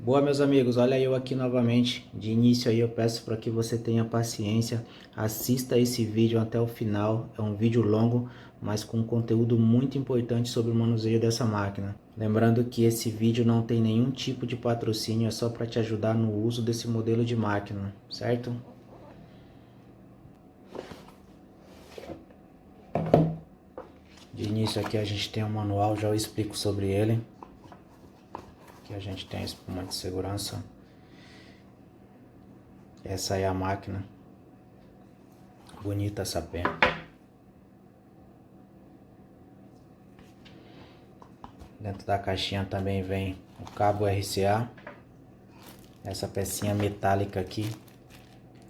Boa, meus amigos, olha eu aqui novamente. De início aí eu peço para que você tenha paciência, assista esse vídeo até o final. É um vídeo longo, mas com conteúdo muito importante sobre o manuseio dessa máquina. Lembrando que esse vídeo não tem nenhum tipo de patrocínio, é só para te ajudar no uso desse modelo de máquina, certo? De início aqui a gente tem um manual, já eu explico sobre ele. Aqui a gente tem a espuma de segurança. Essa é a máquina. Bonita essa pena. Dentro da caixinha também vem o cabo RCA. Essa pecinha metálica aqui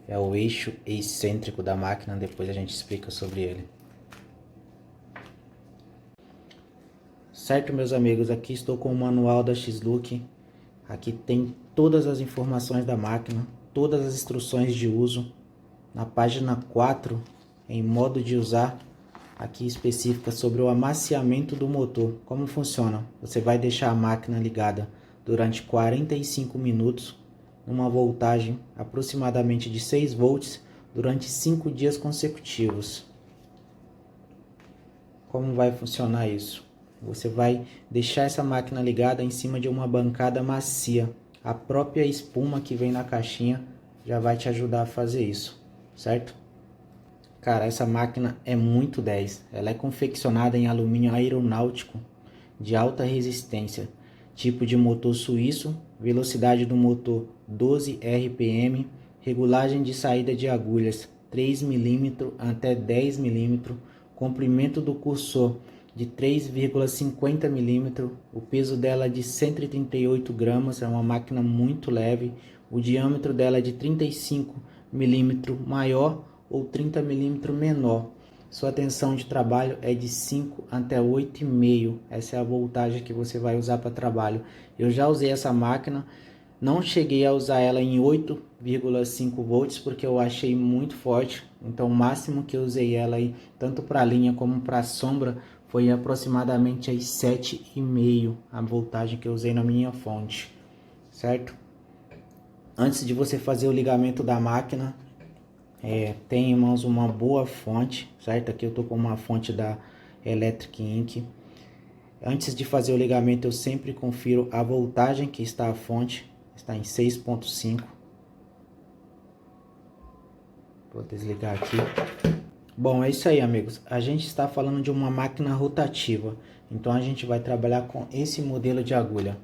é o eixo excêntrico da máquina. Depois a gente explica sobre ele. Certo, meus amigos, aqui estou com o manual da X-Look. Aqui tem todas as informações da máquina, todas as instruções de uso. Na página 4, em modo de usar, aqui específica sobre o amaciamento do motor. Como funciona? Você vai deixar a máquina ligada durante 45 minutos, numa voltagem aproximadamente de 6 volts, durante 5 dias consecutivos. Como vai funcionar isso? Você vai deixar essa máquina ligada em cima de uma bancada macia. A própria espuma que vem na caixinha já vai te ajudar a fazer isso, certo? Cara, essa máquina é muito 10. Ela é confeccionada em alumínio aeronáutico de alta resistência, tipo de motor suíço, velocidade do motor 12 RPM, regulagem de saída de agulhas 3 mm até 10 mm, comprimento do cursor de 3,50 mm, o peso dela é de 138 gramas, é uma máquina muito leve, o diâmetro dela é de 35 mm maior ou 30 mm menor. Sua tensão de trabalho é de 5 até 8,5. Essa é a voltagem que você vai usar para trabalho. Eu já usei essa máquina, não cheguei a usar ela em 8,5 volts porque eu achei muito forte. Então o máximo que eu usei ela aí, tanto para linha como para sombra, foi aproximadamente aí 7,5 a voltagem que eu usei na minha fonte, certo? Antes de você fazer o ligamento da máquina, tem em mãos uma boa fonte, certo? Aqui eu tô com uma fonte da Electric Ink. Antes de fazer o ligamento, eu sempre confiro a voltagem que está a fonte, está em 6,5. Vou desligar aqui. Bom, é isso aí, amigos. A gente está falando de uma máquina rotativa, então a gente vai trabalhar com esse modelo de agulha.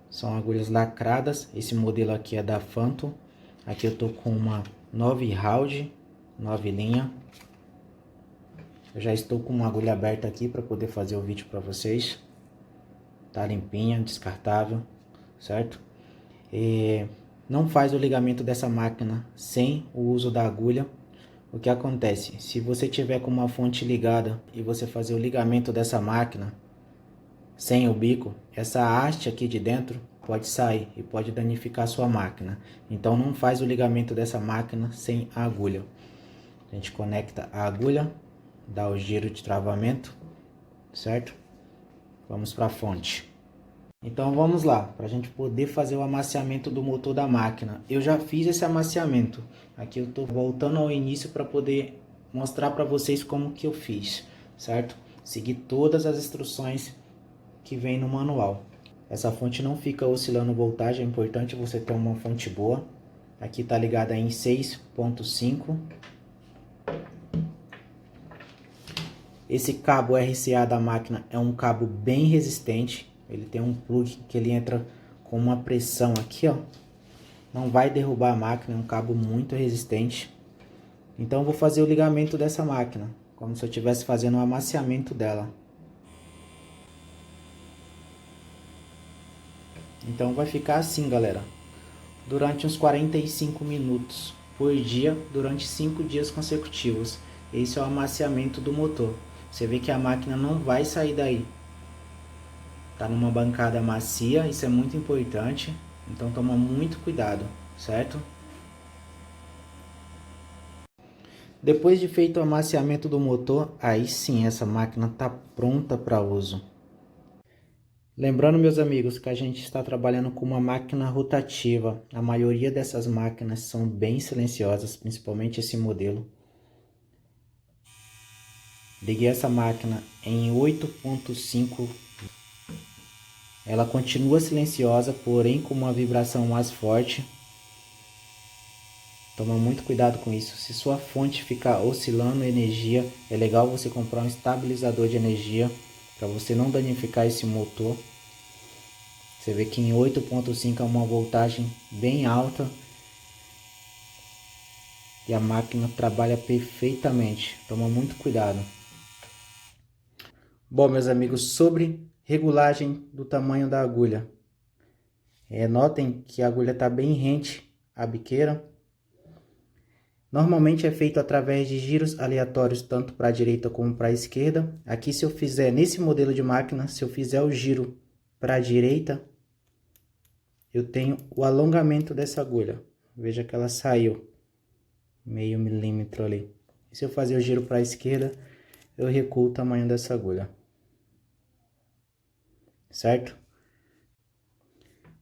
São agulhas lacradas. Esse modelo aqui é da Phantom. Aqui eu tô com uma 9 round, 9 linha. Eu já estou com uma agulha aberta aqui para poder fazer o vídeo para vocês. Tá limpinha, descartável, certo? E não faz o ligamento dessa máquina sem o uso da agulha. O que acontece? Se você tiver com uma fonte ligada e você fazer o ligamento dessa máquina sem o bico, essa haste aqui de dentro pode sair e pode danificar sua máquina. Então não faz o ligamento dessa máquina sem a agulha. A gente conecta a agulha, dá o giro de travamento, certo? Vamos para a fonte. Então vamos lá, para a gente poder fazer o amaciamento do motor da máquina. Eu já fiz esse amaciamento. Aqui eu estou voltando ao início para poder mostrar para vocês como que eu fiz, certo? Segui todas as instruções que vem no manual. Essa fonte não fica oscilando voltagem, é importante você ter uma fonte boa. Aqui está ligada em 6,5. Esse cabo RCA da máquina é um cabo bem resistente. Ele tem um plug que ele entra com uma pressão aqui, ó. Não vai derrubar a máquina, é um cabo muito resistente. Então eu vou fazer o ligamento dessa máquina, como se eu estivesse fazendo o amaciamento dela. Então vai ficar assim, galera. Durante uns 45 minutos por dia, durante 5 dias consecutivos. Esse é o amaciamento do motor. Você vê que a máquina não vai sair daí. Tá numa bancada macia, isso é muito importante. Então toma muito cuidado, certo? Depois de feito o amaciamento do motor, aí sim essa máquina tá pronta para uso. Lembrando, meus amigos, que a gente está trabalhando com uma máquina rotativa. A maioria dessas máquinas são bem silenciosas, principalmente esse modelo. Liguei essa máquina em 8.5. Ela continua silenciosa, porém com uma vibração mais forte. Toma muito cuidado com isso. Se sua fonte ficar oscilando energia, é legal você comprar um estabilizador de energia para você não danificar esse motor. Você vê que em 8.5 é uma voltagem bem alta e a máquina trabalha perfeitamente. Toma muito cuidado. Bom, meus amigos, sobre regulagem do tamanho da agulha. Notem que a agulha está bem rente à biqueira. Normalmente é feito através de giros aleatórios, tanto para a direita como para a esquerda. Aqui, se eu fizer, nesse modelo de máquina, se eu fizer o giro para a direita, eu tenho o alongamento dessa agulha. Veja que ela saiu meio milímetro ali. E se eu fazer o giro para a esquerda, eu recuo o tamanho dessa agulha. Certo?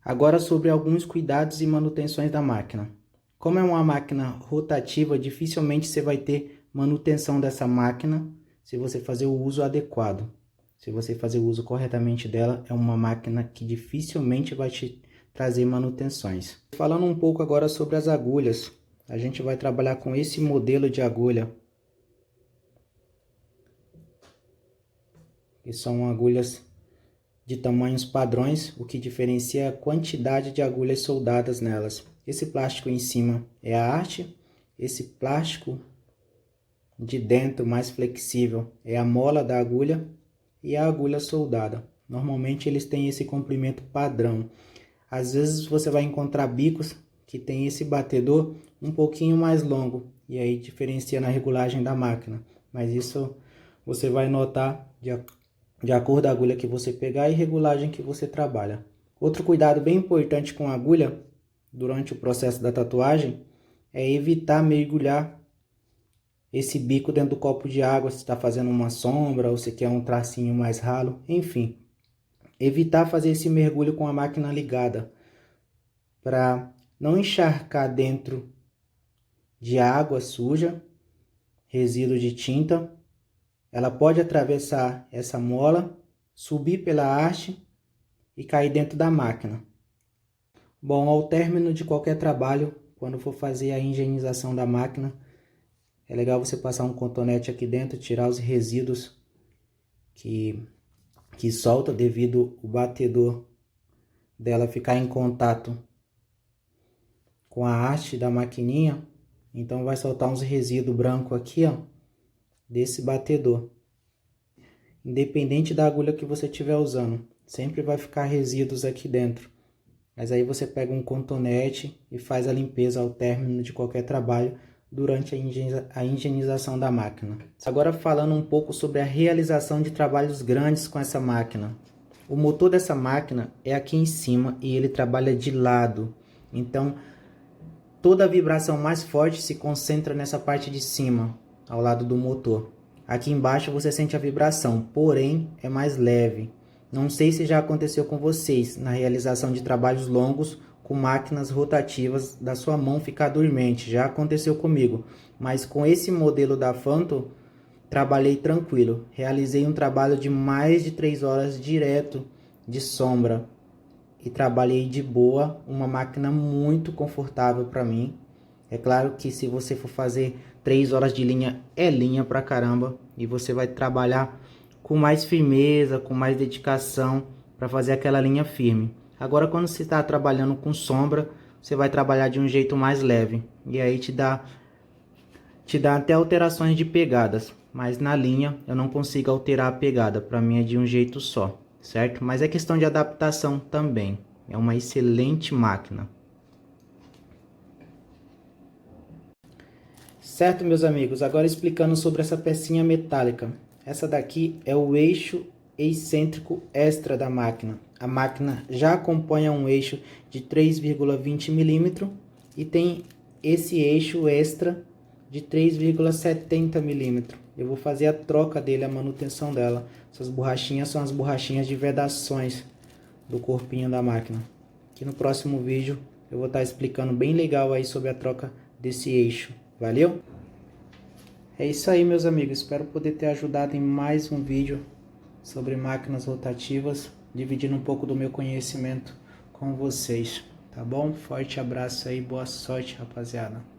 Agora sobre alguns cuidados e manutenções da máquina. Como é uma máquina rotativa, dificilmente você vai ter manutenção dessa máquina se você fazer o uso adequado. Se você fazer o uso corretamente dela, é uma máquina que dificilmente vai te trazer manutenções. Falando um pouco agora sobre as agulhas, a gente vai trabalhar com esse modelo de agulha, que são agulhas de tamanhos padrões, o que diferencia é a quantidade de agulhas soldadas nelas. Esse plástico em cima é a haste, esse plástico de dentro mais flexível é a mola da agulha e a agulha soldada. Normalmente eles têm esse comprimento padrão. Às vezes você vai encontrar bicos que tem esse batedor um pouquinho mais longo e aí diferencia na regulagem da máquina. Mas isso você vai notar de acordo com a agulha que você pegar e regulagem que você trabalha. Outro cuidado bem importante com a agulha durante o processo da tatuagem é evitar mergulhar esse bico dentro do copo de água se está fazendo uma sombra ou se quer um tracinho mais ralo, enfim. Evitar fazer esse mergulho com a máquina ligada para não encharcar dentro de água suja, resíduo de tinta. Ela pode atravessar essa mola, subir pela haste e cair dentro da máquina. Bom, ao término de qualquer trabalho, quando for fazer a higienização da máquina, é legal você passar um cotonete aqui dentro, tirar os resíduos que solta devido o batedor dela ficar em contato com a haste da maquininha. Então vai soltar uns resíduos brancos aqui, ó, desse batedor. Independente da agulha que você estiver usando, sempre vai ficar resíduos aqui dentro. Mas aí você pega um cotonete e faz a limpeza ao término de qualquer trabalho durante a higienização da máquina. Agora falando um pouco sobre a realização de trabalhos grandes com essa máquina. O motor dessa máquina é aqui em cima e ele trabalha de lado. Então toda a vibração mais forte se concentra nessa parte de cima, ao lado do motor. Aqui embaixo você sente a vibração, porém é mais leve. Não sei se já aconteceu com vocês na realização de trabalhos longos com máquinas rotativas da sua mão ficar dormente. Já aconteceu comigo, mas com esse modelo da Phantom trabalhei tranquilo. Realizei um trabalho de mais de 3 horas direto de sombra e trabalhei de boa, uma máquina muito confortável para mim. É claro que se você for fazer 3 horas de linha, é linha pra caramba, e você vai trabalhar com mais firmeza, com mais dedicação para fazer aquela linha firme. Agora quando você está trabalhando com sombra, você vai trabalhar de um jeito mais leve, e aí te dá até alterações de pegadas, mas na linha eu não consigo alterar a pegada, para mim é de um jeito só, certo? Mas é questão de adaptação também, é uma excelente máquina. Certo, meus amigos, agora explicando sobre essa pecinha metálica. Essa daqui é o eixo excêntrico extra da máquina. A máquina já acompanha um eixo de 3,20 mm e tem esse eixo extra de 3,70 mm. Eu vou fazer a troca dele, a manutenção dela. Essas borrachinhas são as borrachinhas de vedações do corpinho da máquina. Que no próximo vídeo eu vou estar explicando bem legal aí sobre a troca desse eixo. Valeu? É isso aí, meus amigos. Espero poder ter ajudado em mais um vídeo sobre máquinas rotativas, dividindo um pouco do meu conhecimento com vocês, tá bom? Forte abraço aí, boa sorte, rapaziada.